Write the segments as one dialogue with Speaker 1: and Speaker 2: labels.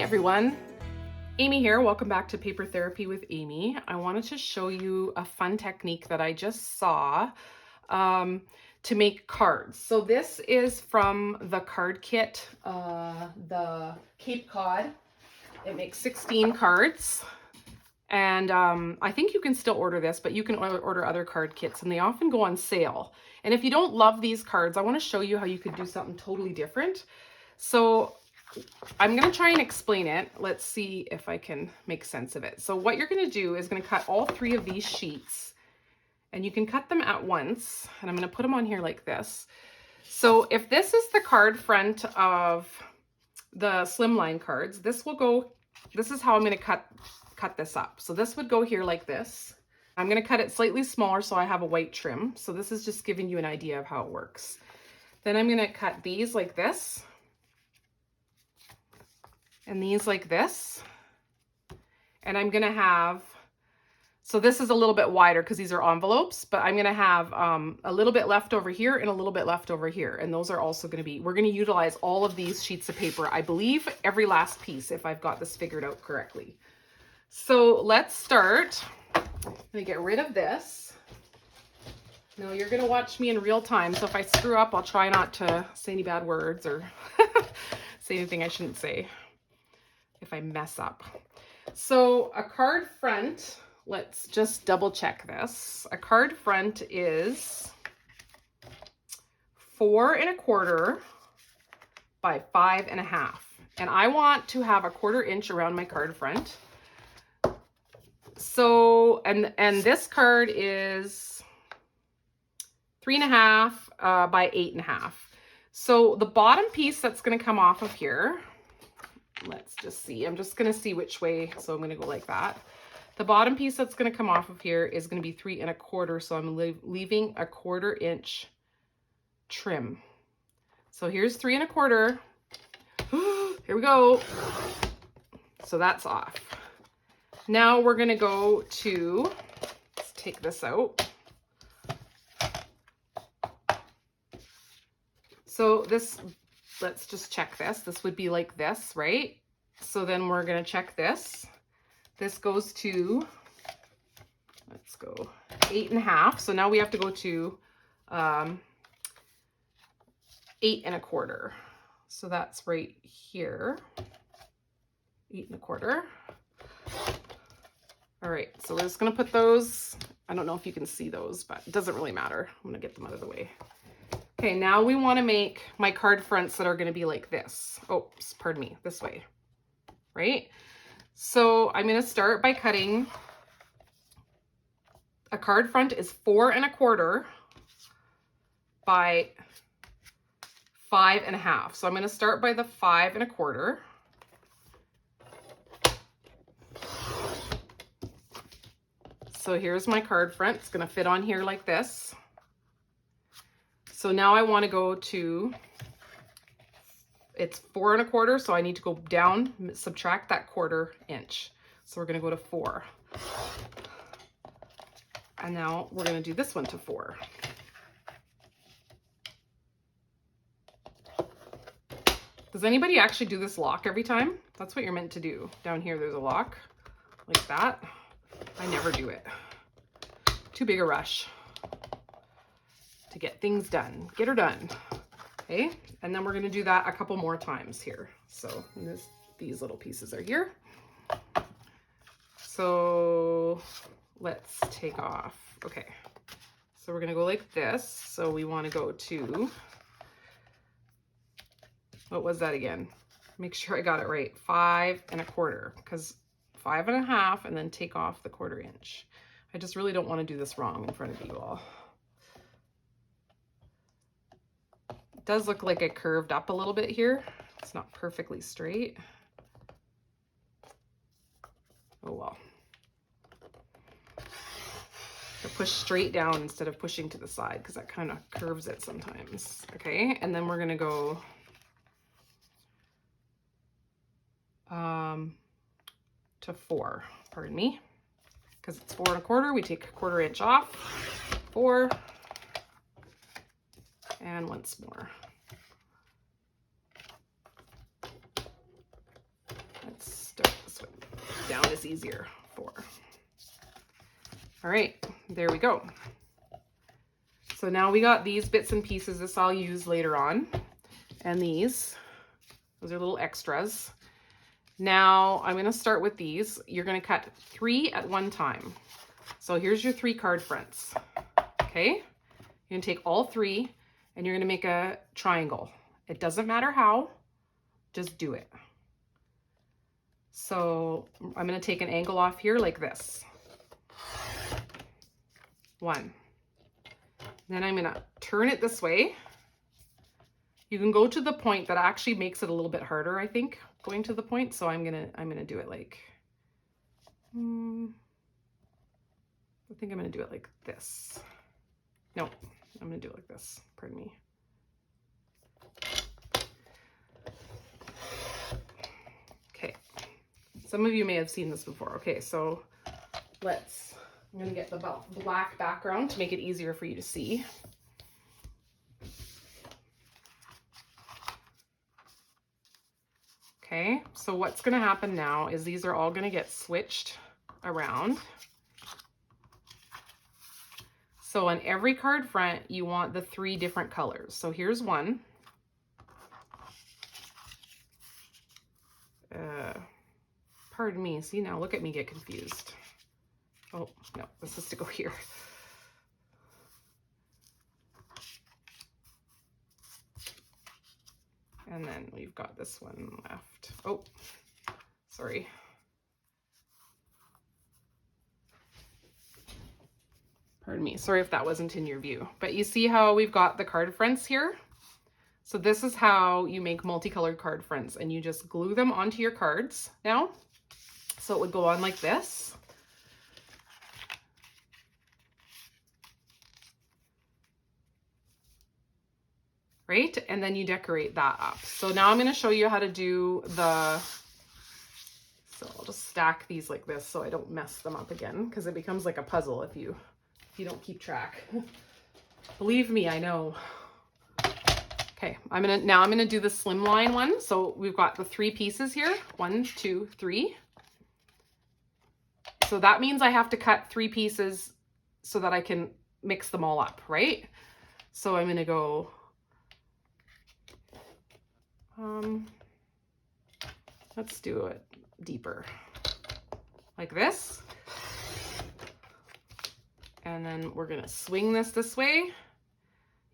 Speaker 1: everyone, Amy here. Welcome back to Paper Therapy with Amy. I wanted to show you a fun technique that I just saw to make cards. So this is from the card kit, the Cape Cod. It makes 16 cards. And I think you can still order this, but you can order other card kits, and they often go on sale. And if you don't love these cards, I want to show you how you could do something totally different. So I'm going to try and explain it. Let's see if I can make sense of it. So what you're going to do is going to cut all 3 of these sheets, and you can cut them at once. And I'm going to put them on here like this. So if this is the card front of the Slimline cards, this is how I'm going to cut this up. So this would go here like this. I'm going to cut it slightly smaller so I have a white trim. So this is just giving you an idea of how it works. Then I'm going to cut these like this. And these like this. And I'm gonna have, so this is a little bit wider because these are envelopes, but I'm gonna have a little bit left over here and a little bit left over here. And those are also gonna be, we're gonna utilize all of these sheets of paper, I believe every last piece, if I've got this figured out correctly. So let's start. I'm gonna get rid of this. Now you're gonna watch me in real time, so if I screw up, I'll try not to say any bad words or say anything I shouldn't say if I mess up. So a card front, let's just double check this. A card front is 4 1/4 by 5 1/2. And I want to have a 1/4 inch around my card front. So, and this card is 3 1/2 by 8 1/2. So the bottom piece that's going to come off of here, let's just see. I'm just going to see which way. So I'm going to go like that. The bottom piece that's going to come off of here is going to be 3 1/4. So I'm leaving a 1/4 inch trim. So here's 3 1/4. Here we go. So that's off. Now we're going to go to, let's take this out. So this, let's just check this. This would be like this, right? So then we're going to check this. This goes to, let's go 8 1/2. So now we have to go to 8 1/4. So that's right here. 8 1/4. All right, so we're just going to put those. I don't know if you can see those, but it doesn't really matter. I'm going to get them out of the way. Okay, now we want to make my card fronts that are going to be like this. Oh, pardon me, this way, right? So I'm going to start by cutting. A card front is 4 1/4 by 5 1/2. So I'm going to start by the 5 1/4. So here's my card front. It's going to fit on here like this. So now I want to go to, it's 4 1/4, so I need to go down, subtract that 1/4 inch. So we're going to go to 4. And now we're going to do this one to 4. Does anybody actually do this lock every time? That's what you're meant to do. Down here there's a lock, like that. I never do it. Too big a rush to get things done. Get her done. Okay, and then we're going to do that a couple more times here. So these little pieces are here. So let's take off. Okay, so we're going to go like this. So we want to go to, what was that again? Make sure I got it right. 5 1/4, because 5 1/2, and then take off the 1/4 inch. I just really don't want to do this wrong in front of you all. It does look like it curved up a little bit here. It's not perfectly straight. Oh well. I push straight down instead of pushing to the side because that kind of curves it sometimes. Okay, and then we're going to go to 4, pardon me, because it's 4 1/4. We take a 1/4 inch off. 4, and once more. this easier for. All right, there we go. So now we got these bits and pieces. This I'll use later on. And those are little extras. Now I'm gonna start with these. You're gonna cut 3 at one time. So here's your 3 card fronts, okay? You're gonna take all 3 and you're gonna make a triangle. It doesn't matter how, just do it. So I'm gonna take an angle off here like this. 1. Then I'm gonna turn it this way. You can go to the point that actually makes it a little bit harder, I think, going to the point. So I'm gonna do it like, I think I'm gonna do it like this. No, I'm gonna do it like this, pardon me. Okay, some of you may have seen this before. Okay, so I'm gonna get the black background to make it easier for you to see. Okay, so what's gonna happen now is these are all gonna get switched around. So on every card front, you want the 3 different colors. So here's one. Pardon me, see now, look at me get confused. Oh, no, this is to go here. And then we've got this one left. Oh, sorry. Pardon me, sorry if that wasn't in your view. But you see how we've got the card fronts here? So this is how you make multicolored card fronts, and you just glue them onto your cards now. So it would go on like this. Right? And then you decorate that up. So now I'm going to show you how to do so I'll just stack these like this so I don't mess them up again, because it becomes like a puzzle if you don't keep track. Believe me, I know. Okay, now I'm gonna do the slimline one. So we've got the 3 pieces here, 1, 2, 3. So that means I have to cut 3 pieces so that I can mix them all up, right? So I'm gonna go, let's do it deeper, like this. And then we're gonna swing this way.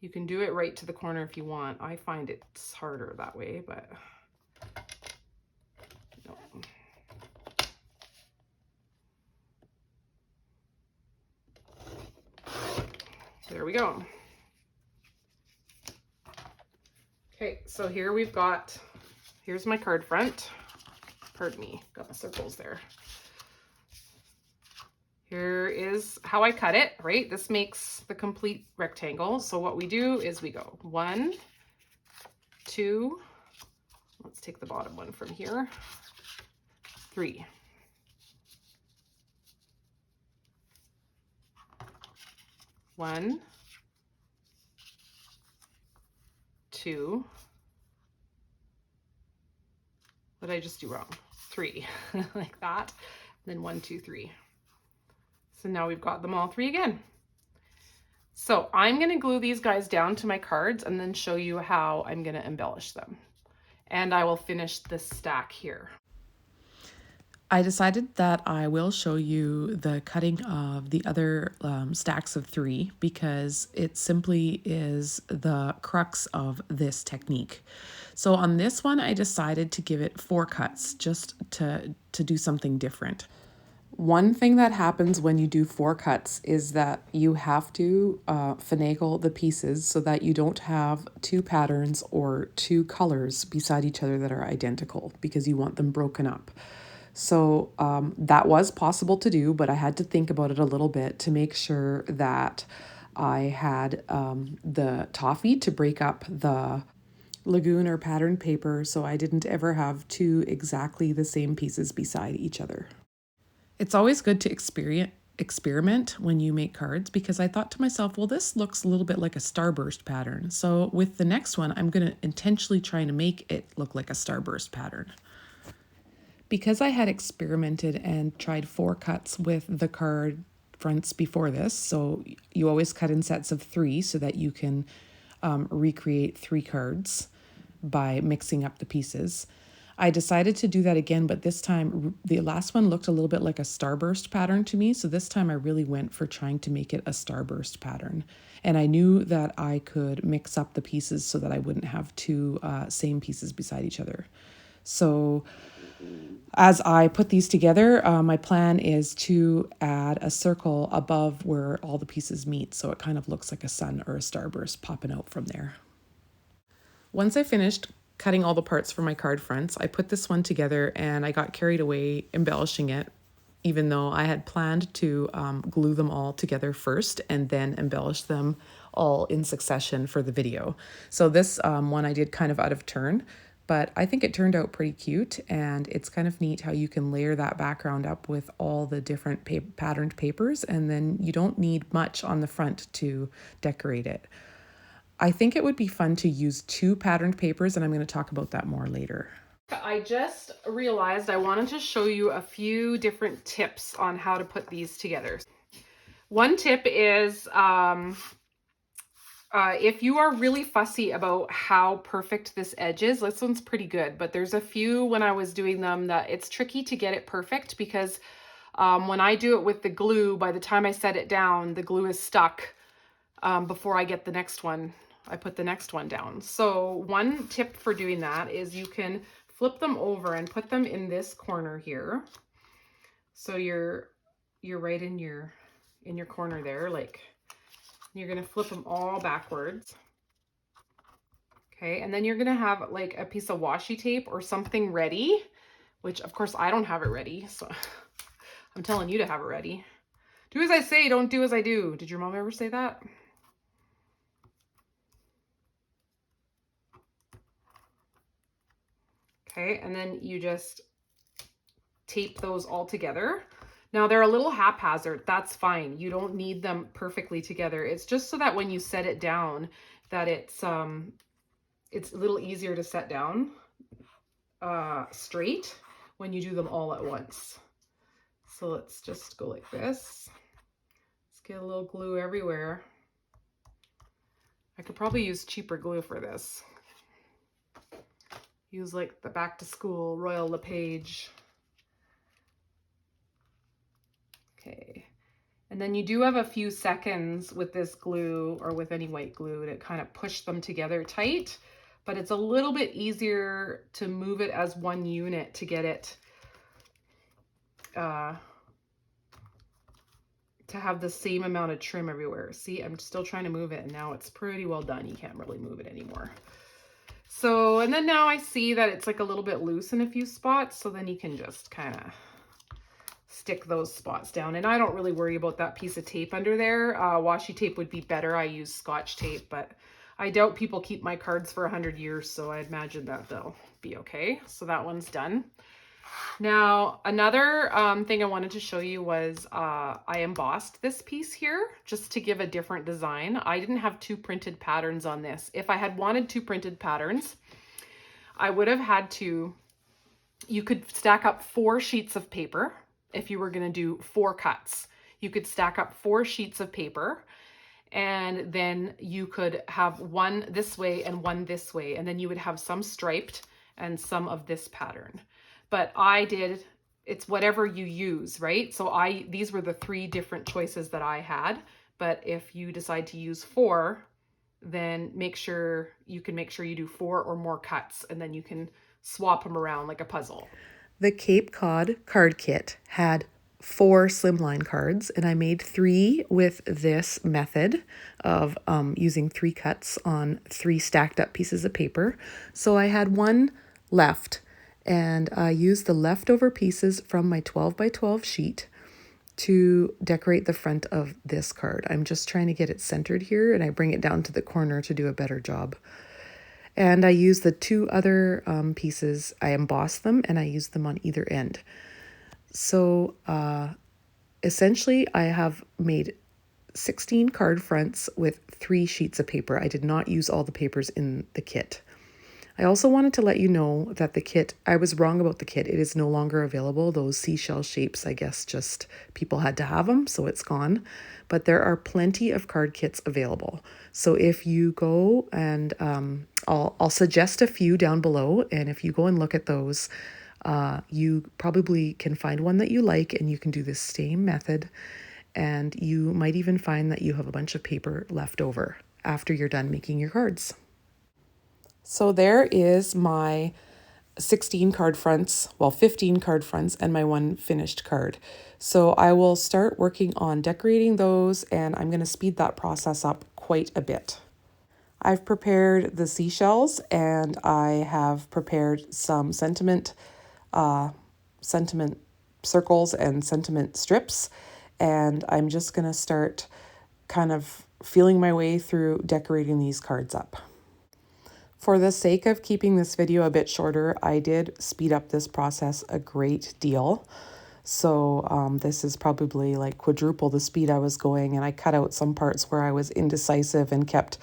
Speaker 1: You can do it right to the corner if you want. I find it's harder that way, but no. There we go. Okay, so here here's my card front. Pardon me, got my circles there. Here is how I cut it, right? This makes the complete rectangle. So what we do is we go 1, 2, let's take the bottom one from here, 3. One, 2. What did I just do wrong? 3, like that. And then 1, 2, 3. So now we've got them all 3 again. So I'm gonna glue these guys down to my cards and then show you how I'm gonna embellish them. And I will finish this stack here.
Speaker 2: I decided that I will show you the cutting of the other stacks of 3 because it simply is the crux of this technique. So on this one, I decided to give it 4 cuts just to do something different. One thing that happens when you do 4 cuts is that you have to finagle the pieces so that you don't have 2 patterns or 2 colors beside each other that are identical, because you want them broken up. So that was possible to do, but I had to think about it a little bit to make sure that I had the toffee to break up the lagoon or pattern paper, so I didn't ever have 2 exactly the same pieces beside each other. It's always good to experiment when you make cards, because I thought to myself, well, this looks a little bit like a starburst pattern. So with the next one, I'm going to intentionally try to make it look like a starburst pattern. Because I had experimented and tried 4 cuts with the card fronts before this, so you always cut in sets of 3 so that you can recreate 3 cards by mixing up the pieces. I decided to do that again, but this time the last one looked a little bit like a starburst pattern to me, so this time I really went for trying to make it a starburst pattern. And I knew that I could mix up the pieces so that I wouldn't have 2 same pieces beside each other. So as I put these together, my plan is to add a circle above where all the pieces meet, so it kind of looks like a sun or a starburst popping out from there. Once I finished cutting all the parts for my card fronts, I put this one together and I got carried away embellishing it, even though I had planned to glue them all together first and then embellish them all in succession for the video. So this one I did kind of out of turn, but I think it turned out pretty cute, and it's kind of neat how you can layer that background up with all the different patterned papers, and then you don't need much on the front to decorate it. I think it would be fun to use 2 patterned papers, and I'm going to talk about that more later.
Speaker 1: I just realized I wanted to show you a few different tips on how to put these together. One tip is if you are really fussy about how perfect this edge is, this one's pretty good, but there's a few when I was doing them that it's tricky to get it perfect because when I do it with the glue, by the time I set it down, the glue is stuck before I get the next one. I put the next one down. So one tip for doing that is you can flip them over and put them in this corner here. So you're right in your corner there, like you're gonna flip them all backwards. Okay, and then you're gonna have like a piece of washi tape or something ready, which of course I don't have it ready, so I'm telling you to have it ready. Do as I say, don't do as I do. Did your mom ever say that? Okay, and then you just tape those all together. Now they're a little haphazard, that's fine. You don't need them perfectly together. It's just so that when you set it down, that it's a little easier to set down straight when you do them all at once. So let's just go like this. Let's get a little glue everywhere. I could probably use cheaper glue for this. Use like the back to school Royal LePage. Okay, and then you do have a few seconds with this glue or with any white glue to kind of push them together tight, but it's a little bit easier to move it as one unit to get it to have the same amount of trim everywhere. See, I'm still trying to move it and now it's pretty well done. You can't really move it anymore. So, and then now I see that it's like a little bit loose in a few spots, so then you can just kind of stick those spots down. And I don't really worry about that piece of tape under there. Washi tape would be better. I use Scotch tape, but I doubt people keep my cards for 100 years, so I imagine that they'll be okay. So that one's done. Now, another thing I wanted to show you was I embossed this piece here just to give a different design. I didn't have 2 printed patterns on this. If I had wanted 2 printed patterns, I would have had to, you could stack up 4 sheets of paper. If you were going to do 4 cuts, you could stack up 4 sheets of paper, and then you could have one this way and one this way, and then you would have some striped and some of this pattern. But I did, it's whatever you use, right? So these were the 3 different choices that I had, but if you decide to use 4, then make sure you do 4 or more cuts, and then you can swap them around like a puzzle.
Speaker 2: The Cape Cod card kit had 4 Slimline cards, and I made 3 with this method of using 3 cuts on 3 stacked up pieces of paper. So I had 1 left, and I used the leftover pieces from my 12 by 12 sheet to decorate the front of this card. I'm just trying to get it centered here, and I bring it down to the corner to do a better job. And I use the 2 other pieces, I emboss them, and I use them on either end. So essentially I have made 16 card fronts with 3 sheets of paper. I did not use all the papers in the kit. I also wanted to let you know that the kit, I was wrong about the kit. It is no longer available. Those seashell shapes, I guess just people had to have them, so it's gone. But there are plenty of card kits available. So if you go and I'll suggest a few down below, and if you go and look at those, you probably can find one that you like, and you can do the same method. And you might even find that you have a bunch of paper left over after you're done making your cards. So there is my 16 card fronts, well, 15 card fronts, and my one finished card. So I will start working on decorating those, and I'm going to speed that process up quite a bit. I've prepared the seashells, and I have prepared some sentiment circles and sentiment strips, and I'm just going to start kind of feeling my way through decorating these cards up. For the sake of keeping this video a bit shorter, I did speed up this process a great deal. So this is probably like quadruple the speed I was going, and I cut out some parts where I was indecisive and kept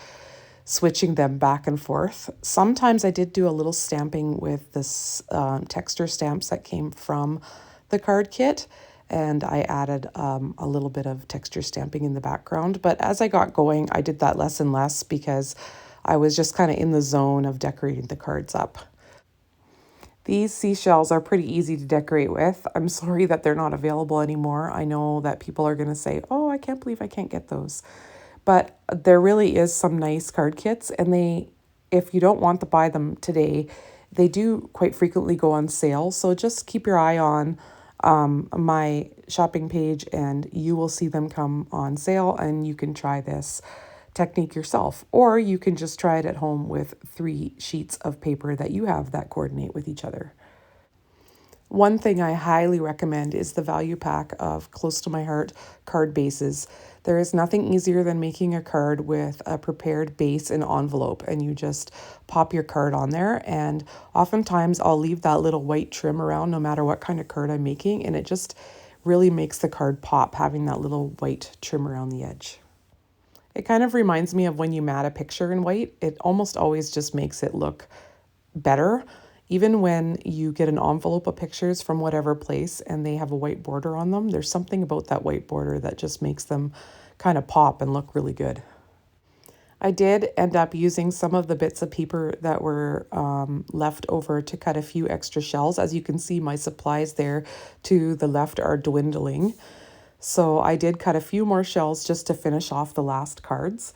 Speaker 2: switching them back and forth. Sometimes I did do a little stamping with this texture stamps that came from the card kit, and I added a little bit of texture stamping in the background. But as I got going, I did that less and less because I was just kind of in the zone of decorating the cards up. These seashells are pretty easy to decorate with. I'm sorry that they're not available anymore. I know that people are going to say, oh, I can't believe I can't get those. But there really is some nice card kits, and if you don't want to buy them today, they do quite frequently go on sale. So just keep your eye on my shopping page, and you will see them come on sale, and you can try this technique yourself, or you can just try it at home with 3 sheets of paper that you have that coordinate with each other. One thing I highly recommend is the value pack of Close to My Heart card bases. There is nothing easier than making a card with a prepared base and envelope, and you just pop your card on there. And oftentimes I'll leave that little white trim around no matter what kind of card I'm making, and it just really makes the card pop having that little white trim around the edge. It kind of reminds me of when you mat a picture in white. It almost always just makes it look better. Even when you get an envelope of pictures from whatever place and they have a white border on them, there's something about that white border that just makes them kind of pop and look really good. I did end up using some of the bits of paper that were left over to cut a few extra shells. As you can see, my supplies there to the left are dwindling. So I did cut a few more shells just to finish off the last cards.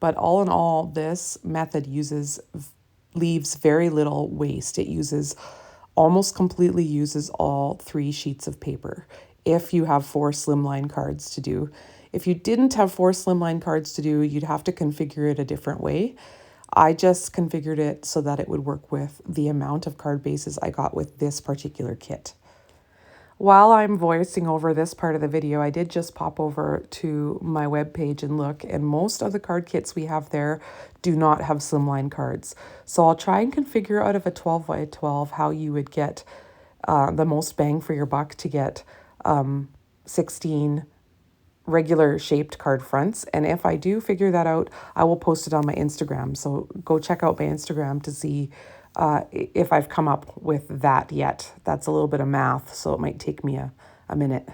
Speaker 2: But all in all, this method leaves very little waste. It almost completely uses all 3 sheets of paper if you have 4 slimline cards to do. If you didn't have 4 slimline cards to do, you'd have to configure it a different way. I just configured it so that it would work with the amount of card bases I got with this particular kit. While I'm voicing over this part of the video, I did just pop over to my webpage and look, and most of the card kits we have there do not have slimline cards. So I'll try and configure out of a 12 by 12 how you would get the most bang for your buck to get 16 regular shaped card fronts. And if I do figure that out, I will post it on my Instagram. So go check out my Instagram to see if I've come up with that yet. That's a little bit of math, so it might take me a minute.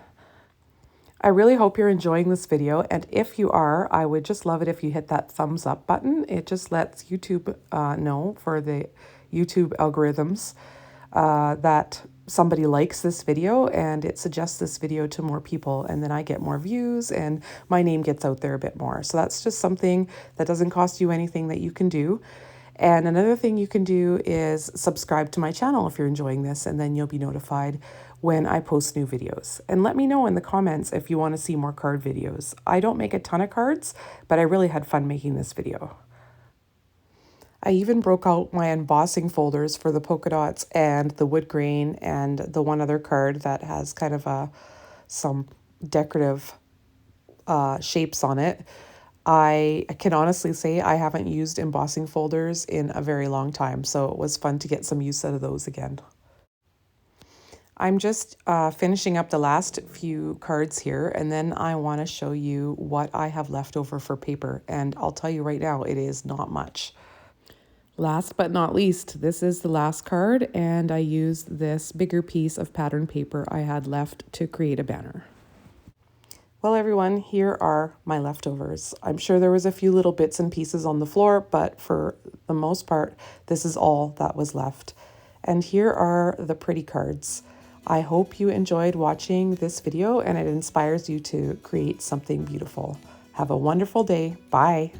Speaker 2: I really hope you're enjoying this video, and if you are, I would just love it if you hit that thumbs up button. It just lets YouTube know, for the YouTube algorithms, that somebody likes this video, and it suggests this video to more people, and then I get more views and my name gets out there a bit more. So that's just something that doesn't cost you anything that you can do. And another thing you can do is subscribe to my channel if you're enjoying this, and then you'll be notified when I post new videos. And let me know in the comments if you want to see more card videos. I don't make a ton of cards, but I really had fun making this video. I even broke out my embossing folders for the polka dots and the wood grain and the one other card that has kind of some decorative shapes on it. I can honestly say I haven't used embossing folders in a very long time, so it was fun to get some use out of those again. I'm just finishing up the last few cards here, and then I want to show you what I have left over for paper, and I'll tell you right now, it is not much. Last but not least, this is the last card, and I used this bigger piece of pattern paper I had left to create a banner. Well, everyone, here are my leftovers. I'm sure there was a few little bits and pieces on the floor, but for the most part, this is all that was left. And here are the pretty cards. I hope you enjoyed watching this video and it inspires you to create something beautiful. Have a wonderful day. Bye.